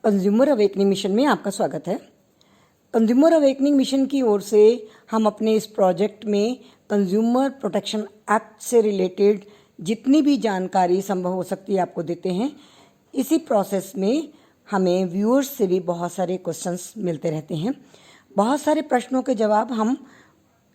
Consumer awakening mission में आपका स्वागत है। कंज्यूमर अवेकनिंग मिशन की ओर से हम अपने इस प्रोजेक्ट में कंज्यूमर प्रोटेक्शन एक्ट से रिलेटेड जितनी भी जानकारी संभव हो सकती है आपको देते हैं। इसी प्रोसेस में हमें व्यूअर्स से भी बहुत सारे क्वेश्चंस मिलते रहते हैं। बहुत सारे प्रश्नों के जवाब हम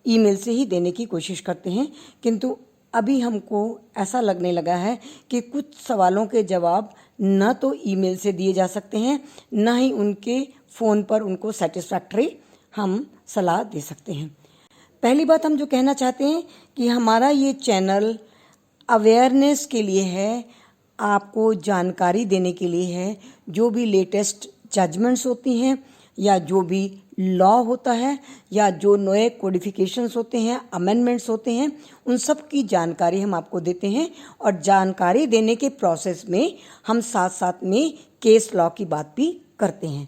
ईमेल से ही देने की कोशिश करते हैं, किंतु अभी हमको ऐसा लगने लगा है कि कुछ सवालों के जवाब न तो ईमेल से दिए जा सकते हैं, न ही उनके फ़ोन पर उनको सेटिस्फैक्टरी हम सलाह दे सकते हैं। पहली बात हम जो कहना चाहते हैं कि हमारा ये चैनल अवेयरनेस के लिए है, आपको जानकारी देने के लिए है। जो भी लेटेस्ट जजमेंट्स होती हैं या जो भी लॉ होता है या जो नए कोडिफिकेशंस होते हैं, अमेंडमेंट्स होते हैं, उन सब की जानकारी हम आपको देते हैं। और जानकारी देने के प्रोसेस में हम साथ साथ में केस लॉ की बात भी करते हैं।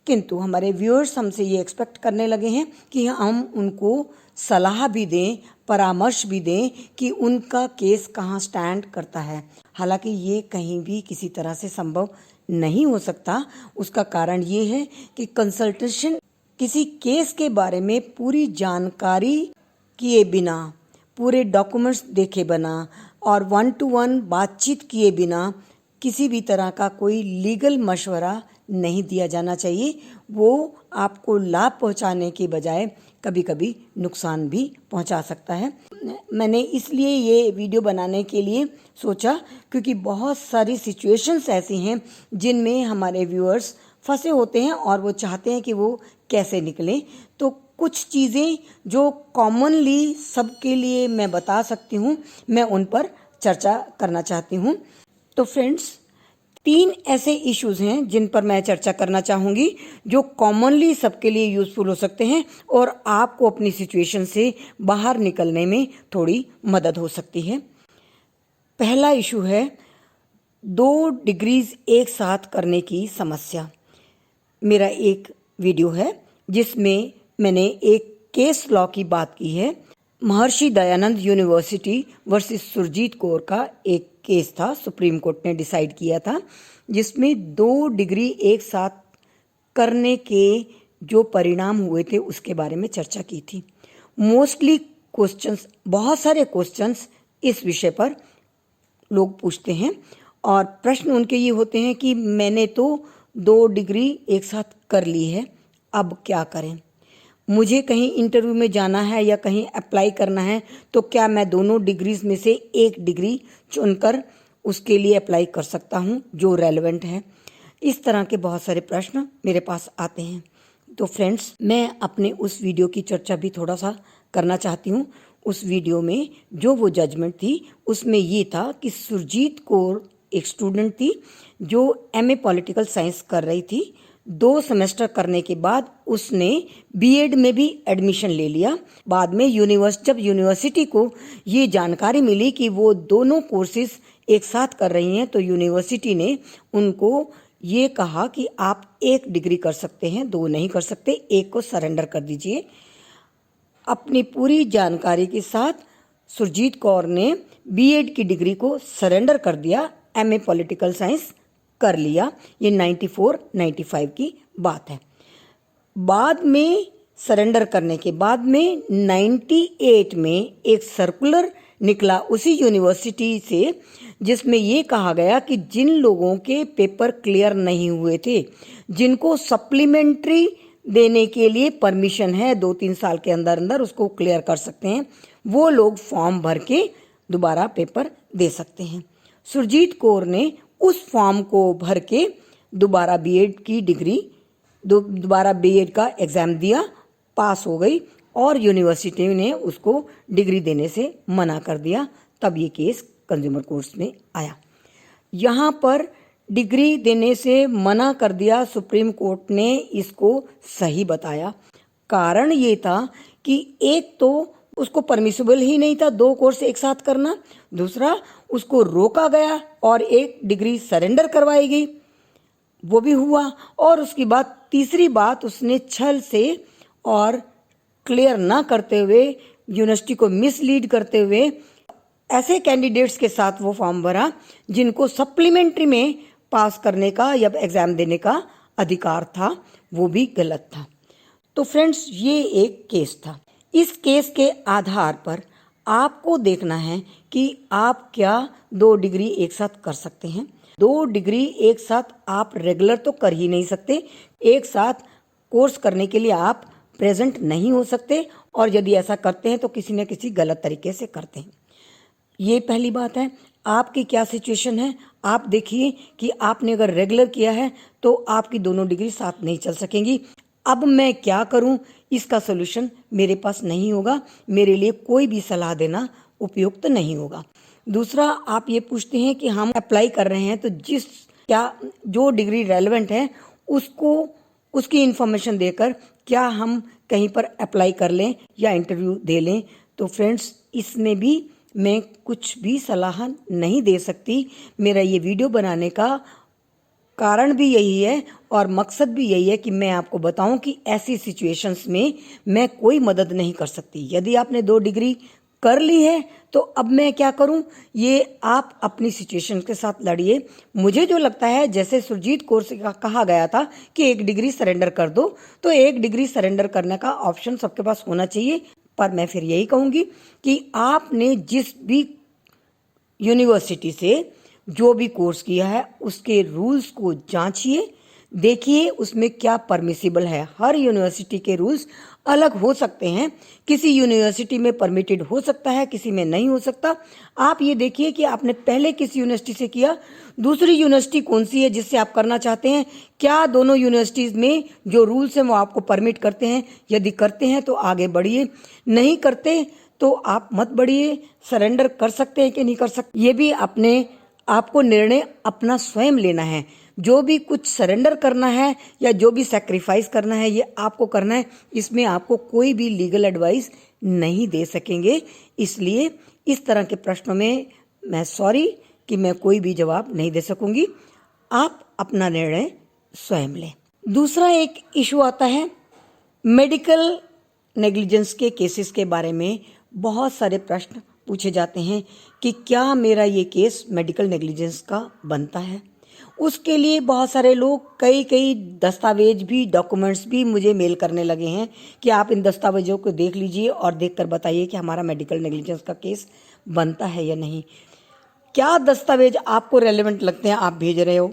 किंतु हमारे व्यूअर्स हमसे ये एक्सपेक्ट करने लगे हैं कि हम उनको सलाह भी दें, परामर्श भी दें कि उनका केस कहाँ स्टैंड करता है। हालांकि ये कहीं भी किसी तरह से संभव नहीं हो सकता। उसका कारण ये है कि कंसल्टेशन किसी केस के बारे में पूरी जानकारी किए बिना, पूरे डॉक्यूमेंट्स देखे बिना और 1-to-1 बातचीत किए बिना किसी भी तरह का कोई लीगल मशवरा नहीं दिया जाना चाहिए। वो आपको लाभ पहुंचाने के बजाय कभी कभी नुकसान भी पहुंचा सकता है। मैंने इसलिए ये वीडियो बनाने के लिए सोचा क्योंकि बहुत सारी सिचुएशंस ऐसी हैं जिनमें हमारे व्यूअर्स फंसे होते हैं और वो चाहते हैं कि वो कैसे निकलें। तो कुछ चीज़ें जो कॉमनली सबके लिए मैं बता सकती हूँ, मैं उन पर चर्चा करना चाहती हूँ। तो फ्रेंड्स, 3 ऐसे इश्यूज़ हैं जिन पर मैं चर्चा करना चाहूँगी जो कॉमनली सबके लिए यूज़फुल हो सकते हैं और आपको अपनी सिचुएशन से बाहर निकलने में थोड़ी मदद हो सकती है। पहला इशू है 2 डिग्रीज एक साथ करने की समस्या। मेरा एक वीडियो है जिसमें मैंने एक केस लॉ की बात की है। महर्षि दयानंद यूनिवर्सिटी वर्सेस सुरजीत कौर का एक केस था, सुप्रीम कोर्ट ने डिसाइड किया था, जिसमें 2 डिग्री एक साथ करने के जो परिणाम हुए थे उसके बारे में चर्चा की थी। मोस्टली क्वेश्चंस, बहुत सारे क्वेश्चंस इस विषय पर लोग पूछते हैं और प्रश्न उनके ये होते हैं कि मैंने तो 2 डिग्री एक साथ कर ली है, अब क्या करें? मुझे कहीं इंटरव्यू में जाना है या कहीं अप्लाई करना है तो क्या मैं दोनों डिग्रीज में से एक डिग्री चुनकर उसके लिए अप्लाई कर सकता हूँ जो रेलेवेंट है? इस तरह के बहुत सारे प्रश्न मेरे पास आते हैं। तो फ्रेंड्स, मैं अपने उस वीडियो की चर्चा भी थोड़ा सा करना चाहती हूँ। उस वीडियो में जो वो जजमेंट थी उसमें ये था कि सुरजीत कौर एक स्टूडेंट थी जो MA पॉलिटिकल साइंस कर रही थी। 2 सेमेस्टर करने के बाद उसने बीएड में भी एडमिशन ले लिया। बाद में जब यूनिवर्सिटी को ये जानकारी मिली कि वो दोनों कोर्सेज एक साथ कर रही हैं तो यूनिवर्सिटी ने उनको ये कहा कि आप 1 डिग्री कर सकते हैं, 2 नहीं कर सकते, 1 को सरेंडर कर दीजिए। अपनी पूरी जानकारी के साथ सुरजीत कौर ने बीएड की डिग्री को सरेंडर कर दिया, MA पॉलिटिकल साइंस कर लिया। ये 94-95 की बात है। बाद में सरेंडर करने के बाद में 98 में एक सर्कुलर निकला उसी यूनिवर्सिटी से जिसमें ये कहा गया कि जिन लोगों के पेपर क्लियर नहीं हुए थे, जिनको सप्लीमेंट्री देने के लिए परमिशन है, 2-3 साल के अंदर अंदर उसको क्लियर कर सकते हैं, वो लोग फॉर्म भर के दोबारा पेपर दे सकते हैं। सुरजीत कौर ने उस फॉर्म को भर के दोबारा बीएड की डिग्री, दोबारा बीएड का एग्ज़ाम दिया, पास हो गई और यूनिवर्सिटी ने उसको डिग्री देने से मना कर दिया। तब ये केस कंज्यूमर कोर्ट्स में आया। यहाँ पर डिग्री देने से मना कर दिया, सुप्रीम कोर्ट ने इसको सही बताया। कारण ये था कि एक तो उसको परमिसिबल ही नहीं था 2 कोर्स एक साथ करना, दूसरा उसको रोका गया और 1 डिग्री सरेंडर करवाई गई, वो भी हुआ। और उसकी बाद तीसरी बात, उसने छल से और क्लियर ना करते हुए, यूनिवर्सिटी को मिसलीड करते हुए ऐसे कैंडिडेट्स के साथ वो फॉर्म भरा जिनको सप्लीमेंट्री में पास करने का या एग्ज़ाम देने का अधिकार था वो भी गलत था। तो फ्रेंड्स, ये एक केस था। इस केस के आधार पर आपको देखना है कि आप क्या 2 डिग्री एक साथ कर सकते हैं। 2 डिग्री एक साथ आप रेगुलर तो कर ही नहीं सकते। एक साथ कोर्स करने के लिए आप प्रेजेंट नहीं हो सकते, और यदि ऐसा करते हैं तो किसी न किसी गलत तरीके से करते हैं। ये पहली बात है। आपकी क्या सिचुएशन है, आप देखिए कि आपने अगर रेगुलर किया है तो आपकी दोनों डिग्री साथ नहीं चल सकेंगी। अब मैं क्या करूं, इसका सोल्यूशन मेरे पास नहीं होगा, मेरे लिए कोई भी सलाह देना उपयुक्त नहीं होगा। दूसरा, आप ये पूछते हैं कि हम अप्लाई कर रहे हैं तो जो डिग्री रेलेवेंट है उसकी इंफॉर्मेशन देकर क्या हम कहीं पर अप्लाई कर लें या इंटरव्यू दे लें। तो फ्रेंड्स, इसमें भी मैं कुछ भी सलाह नहीं दे सकती। मेरा ये वीडियो बनाने का कारण भी यही है और मकसद भी यही है कि मैं आपको बताऊं कि ऐसी सिचुएशंस में मैं कोई मदद नहीं कर सकती। यदि आपने 2 डिग्री कर ली है तो अब मैं क्या करूं, ये आप अपनी सिचुएशन के साथ लड़िए। मुझे जो लगता है, जैसे सुरजीत कौर से कहा गया था कि 1 डिग्री सरेंडर कर दो, तो 1 डिग्री सरेंडर करने का ऑप्शन सबके पास होना चाहिए। पर मैं फिर यही कहूंगी कि आपने जिस भी यूनिवर्सिटी से जो भी कोर्स किया है उसके रूल्स को जांचिए, देखिए उसमें क्या परमिसिबल है। हर यूनिवर्सिटी के रूल्स अलग हो सकते हैं। किसी यूनिवर्सिटी में परमिटेड हो सकता है, किसी में नहीं हो सकता। आप ये देखिए कि आपने पहले किस यूनिवर्सिटी से किया, दूसरी यूनिवर्सिटी कौन सी है जिससे आप करना चाहते हैं। क्या दोनों यूनिवर्सिटीज में जो रूल्स हैं वो आपको परमिट करते हैं? यदि करते हैं तो आगे बढ़िए, नहीं करते तो आप मत बढ़िए। सरेंडर कर सकते हैं कि नहीं कर सकते, ये भी आपको निर्णय अपना स्वयं लेना है। जो भी कुछ सरेंडर करना है या जो भी सैक्रिफाइस करना है, ये आपको करना है। इसमें आपको कोई भी लीगल एडवाइस नहीं दे सकेंगे। इसलिए इस तरह के प्रश्नों में मैं सॉरी कि मैं कोई भी जवाब नहीं दे सकूंगी। आप अपना निर्णय स्वयं लें। दूसरा एक इशू आता है मेडिकल नेग्लिजेंस के केसेस के बारे में। बहुत सारे प्रश्न पूछे जाते हैं कि क्या मेरा ये केस मेडिकल नेग्लिजेंस का बनता है। उसके लिए बहुत सारे लोग कई दस्तावेज भी, डॉक्यूमेंट्स भी मुझे मेल करने लगे हैं कि आप इन दस्तावेजों को देख लीजिए और देखकर बताइए कि हमारा मेडिकल नेग्लिजेंस का केस बनता है या नहीं। क्या दस्तावेज आपको रेलेवेंट लगते हैं आप भेज रहे हो,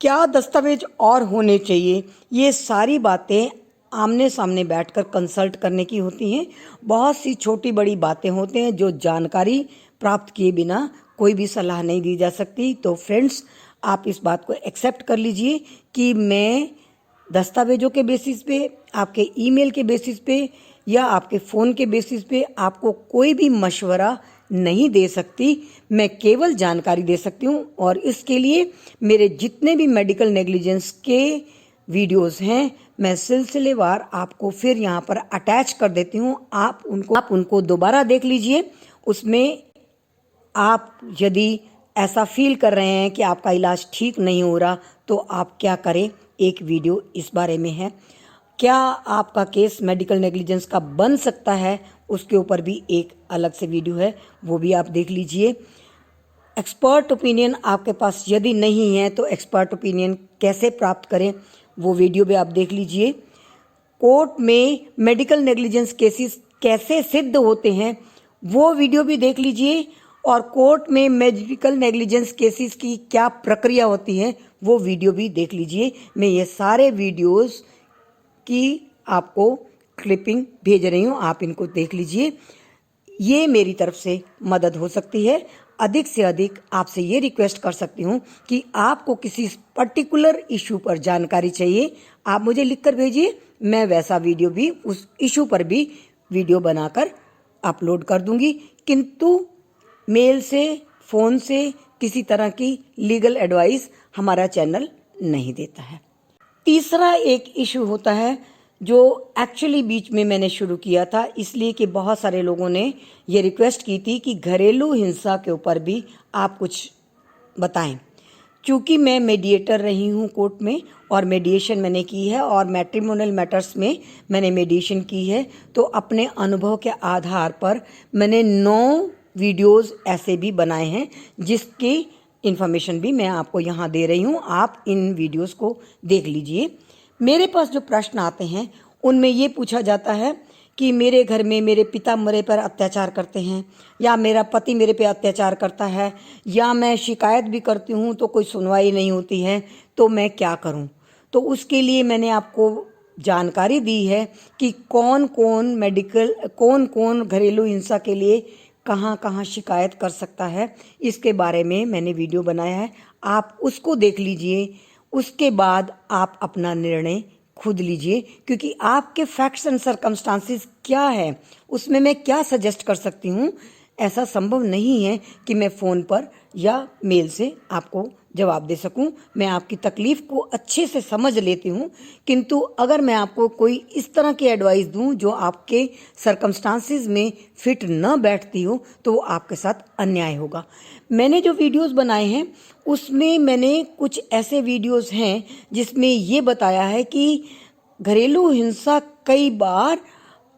क्या दस्तावेज और होने चाहिए, ये सारी बातें आमने सामने बैठकर कंसल्ट करने की होती हैं। बहुत सी छोटी बड़ी बातें होते हैं जो जानकारी प्राप्त किए बिना कोई भी सलाह नहीं दी जा सकती। तो फ्रेंड्स, आप इस बात को एक्सेप्ट कर लीजिए कि मैं दस्तावेजों के बेसिस पे, आपके ईमेल के बेसिस पे या आपके फ़ोन के बेसिस पे आपको कोई भी मशवरा नहीं दे सकती। मैं केवल जानकारी दे सकती हूँ, और इसके लिए मेरे जितने भी मेडिकल नेग्लिजेंस के वीडियोस हैं मैं सिलसिलेवार आपको फिर यहाँ पर अटैच कर देती हूँ। आप उनको दोबारा देख लीजिए। उसमें आप यदि ऐसा फील कर रहे हैं कि आपका इलाज ठीक नहीं हो रहा तो आप क्या करें, एक वीडियो इस बारे में है। क्या आपका केस मेडिकल नेग्लिजेंस का बन सकता है, उसके ऊपर भी एक अलग से वीडियो है, वो भी आप देख लीजिए। एक्सपर्ट ओपिनियन आपके पास यदि नहीं है तो एक्सपर्ट ओपिनियन कैसे प्राप्त करें, वो वीडियो भी आप देख लीजिए। कोर्ट में मेडिकल नेग्लिजेंस केसेस कैसे सिद्ध होते हैं, वो वीडियो भी देख लीजिए। और कोर्ट में मेडिकल नेग्लिजेंस केसेस की क्या प्रक्रिया होती है, वो वीडियो भी देख लीजिए। मैं ये सारे वीडियोस की आपको क्लिपिंग भेज रही हूँ, आप इनको देख लीजिए। ये मेरी तरफ से मदद हो सकती है। अधिक से अधिक आपसे ये रिक्वेस्ट कर सकती हूँ कि आपको किसी पर्टिकुलर इशू पर जानकारी चाहिए, आप मुझे लिखकर भेजिए। मैं वैसा वीडियो भी, उस इशू पर भी वीडियो बनाकर अपलोड कर दूंगी। किंतु मेल से, फ़ोन से किसी तरह की लीगल एडवाइस हमारा चैनल नहीं देता है। तीसरा एक इशू होता है जो एक्चुअली बीच में मैंने शुरू किया था, इसलिए कि बहुत सारे लोगों ने ये रिक्वेस्ट की थी कि घरेलू हिंसा के ऊपर भी आप कुछ बताएं। चूँकि मैं मेडिएटर रही हूँ कोर्ट में और मेडिएशन मैंने की है और मैट्रिमोनियल मैटर्स में मैंने मेडिएशन की है, तो अपने अनुभव के आधार पर मैंने 9 वीडियोस ऐसे भी बनाए हैं जिसकी इन्फॉर्मेशन भी मैं आपको यहाँ दे रही हूँ, आप इन वीडियोस को देख लीजिए। मेरे पास जो प्रश्न आते हैं उनमें ये पूछा जाता है कि मेरे घर में मेरे पिता मेरे पर अत्याचार करते हैं, या मेरा पति मेरे पे अत्याचार करता है, या मैं शिकायत भी करती हूँ तो कोई सुनवाई नहीं होती है, तो मैं क्या करूँ। तो उसके लिए मैंने आपको जानकारी दी है कि कौन कौन घरेलू हिंसा के लिए कहाँ कहाँ शिकायत कर सकता है। इसके बारे में मैंने वीडियो बनाया है, आप उसको देख लीजिए। उसके बाद आप अपना निर्णय खुद लीजिए, क्योंकि आपके फैक्ट्स एंड सर्कमस्टांसिस क्या है उसमें मैं क्या सजेस्ट कर सकती हूँ, ऐसा संभव नहीं है कि मैं फ़ोन पर या मेल से आपको जवाब दे सकूं। मैं आपकी तकलीफ़ को अच्छे से समझ लेती हूं, किंतु अगर मैं आपको कोई इस तरह की एडवाइस दूं जो आपके सर्कमस्टांसिस में फिट न बैठती हो तो वो आपके साथ अन्याय होगा। मैंने जो वीडियोस बनाए हैं उसमें मैंने कुछ ऐसे वीडियोस हैं जिसमें ये बताया है कि घरेलू हिंसा कई बार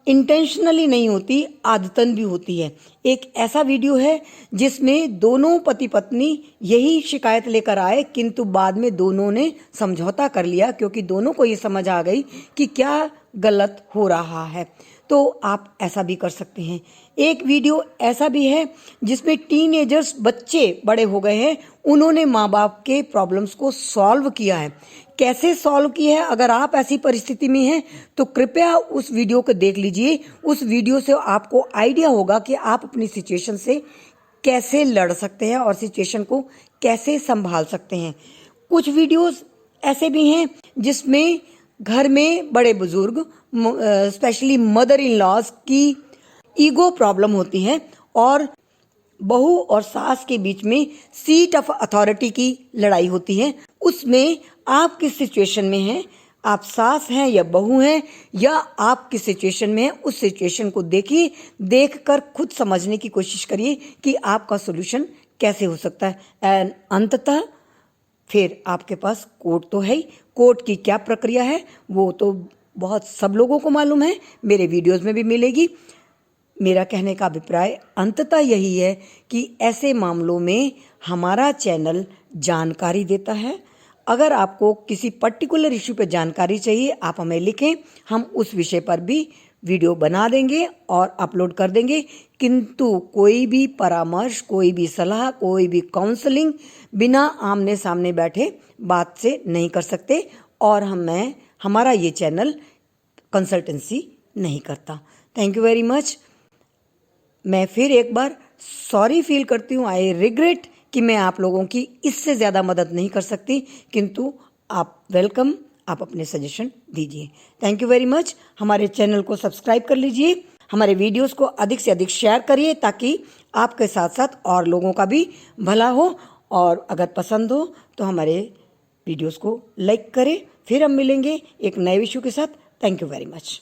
इंटेंशनली नहीं होती, आदतन भी होती है। एक ऐसा वीडियो है जिसमें दोनों पति पत्नी यही शिकायत लेकर आए, किंतु बाद में दोनों ने समझौता कर लिया क्योंकि दोनों को ये समझ आ गई कि क्या गलत हो रहा है। तो आप ऐसा भी कर सकते हैं। एक वीडियो ऐसा भी है जिसमें टीनेजर्स बच्चे बड़े हो गए हैं, उन्होंने माँ बाप के प्रॉब्लम्स को सॉल्व किया है। कैसे सॉल्व किया है, अगर आप ऐसी परिस्थिति में हैं तो कृपया उस वीडियो को देख लीजिए। उस वीडियो से आपको आइडिया होगा कि आप अपनी सिचुएशन से कैसे लड़ सकते हैं और सिचुएशन को कैसे संभाल सकते हैं। कुछ वीडियोस ऐसे भी हैं जिसमें घर में बड़े बुजुर्ग, स्पेशली मदर इन लॉज की ईगो प्रॉब्लम होती है और बहू और सास के बीच में सीट ऑफ अथॉरिटी की लड़ाई होती है। उसमें आप किस सिचुएशन में हैं, आप सास हैं या बहू हैं, या आप किस सिचुएशन में हैं, उस सिचुएशन को देखिए। देखकर खुद समझने की कोशिश करिए कि आपका सोल्यूशन कैसे हो सकता है। एंड अंततः फिर आपके पास कोर्ट तो है ही। कोर्ट की क्या प्रक्रिया है वो तो बहुत सब लोगों को मालूम है, मेरे वीडियोस में भी मिलेगी। मेरा कहने का अभिप्राय अंततः यही है कि ऐसे मामलों में हमारा चैनल जानकारी देता है। अगर आपको किसी पर्टिकुलर इश्यू पर जानकारी चाहिए, आप हमें लिखें, हम उस विषय पर भी वीडियो बना देंगे और अपलोड कर देंगे। किंतु कोई भी परामर्श, कोई भी सलाह, कोई भी काउंसलिंग बिना आमने सामने बैठे बात से नहीं कर सकते, और हमारा ये चैनल कंसल्टेंसी नहीं करता। Thank you very much. मैं फिर एक बार सॉरी फील करती हूँ, आई रिग्रेट कि मैं आप लोगों की इससे ज़्यादा मदद नहीं कर सकती, किंतु आप वेलकम, आप अपने सजेशन दीजिए। Thank you very much. हमारे चैनल को सब्सक्राइब कर लीजिए, हमारे वीडियोस को अधिक से अधिक शेयर करिए ताकि आपके साथ साथ और लोगों का भी भला हो, और अगर पसंद हो तो हमारे वीडियोस को लाइक करें। फिर हम मिलेंगे एक नए विषय के साथ। Thank you very much.